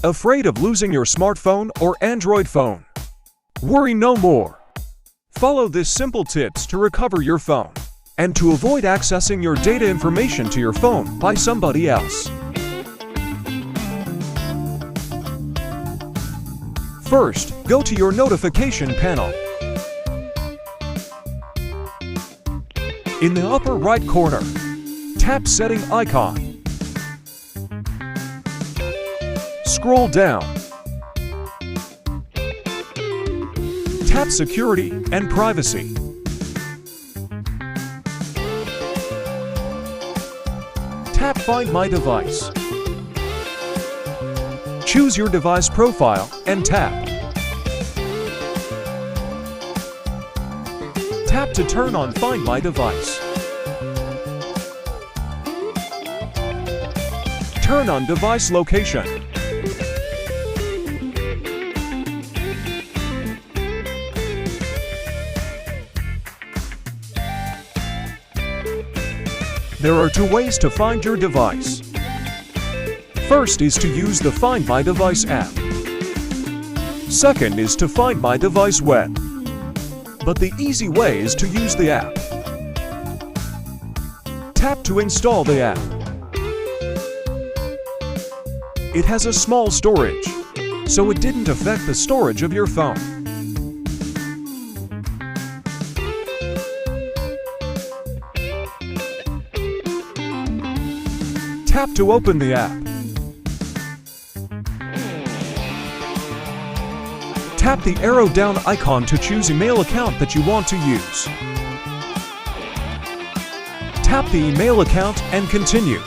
Afraid of losing your smartphone or Android phone? Worry no more. Follow this simple tips to recover your phone and to avoid accessing your data information to your phone by somebody else. First, go to your notification panel. In the upper right corner, tap Setting icon. Scroll down. Tap Security and Privacy. Tap Find My Device. Choose your device profile and tap. Tap to turn on Find My Device. Turn on device location. There are two ways to find your device. First is to use the Find My Device app. Second is to Find My Device web. But the easy way is to use the app. Tap to install the app. It has a small storage, so it didn't affect the storage of your phone. Tap to open the app. Tap the arrow down icon to choose email account that you want to use. Tap the email account and continue.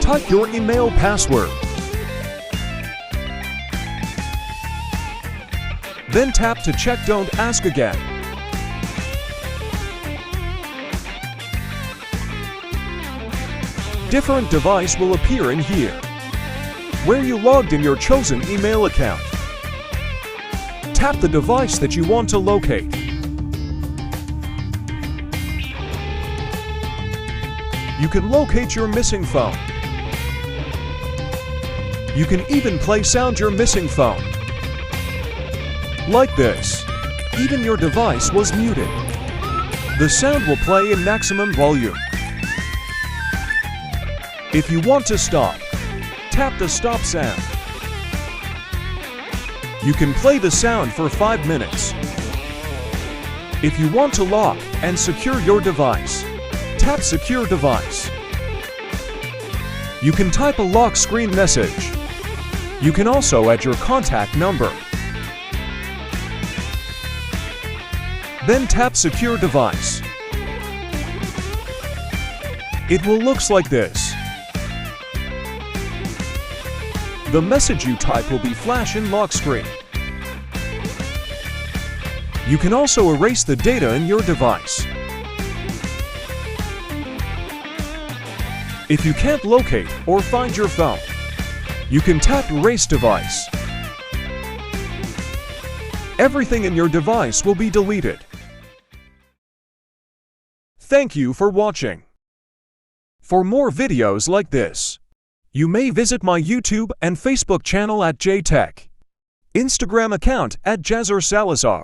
Type your email password. Then tap to check Don't Ask Again. Different device will appear in here, where you logged in your chosen email account. Tap the device that you want to locate. You can locate your missing phone. You can even play sound your missing phone. Like this. Even your device was muted. The sound will play in maximum volume. If you want to stop, tap the stop sound. You can play the sound for 5 minutes. If you want to lock and secure your device, tap Secure Device. You can type a lock screen message. You can also add your contact number. Then tap Secure Device. It will look like this. The message you type will be flash in lock screen. You can also erase the data in your device. If you can't locate or find your phone, you can tap Erase Device. Everything in your device will be deleted. Thank you for watching. For more videos like this, you may visit my YouTube and Facebook channel at JTech, Instagram account at Jazzer Salazar.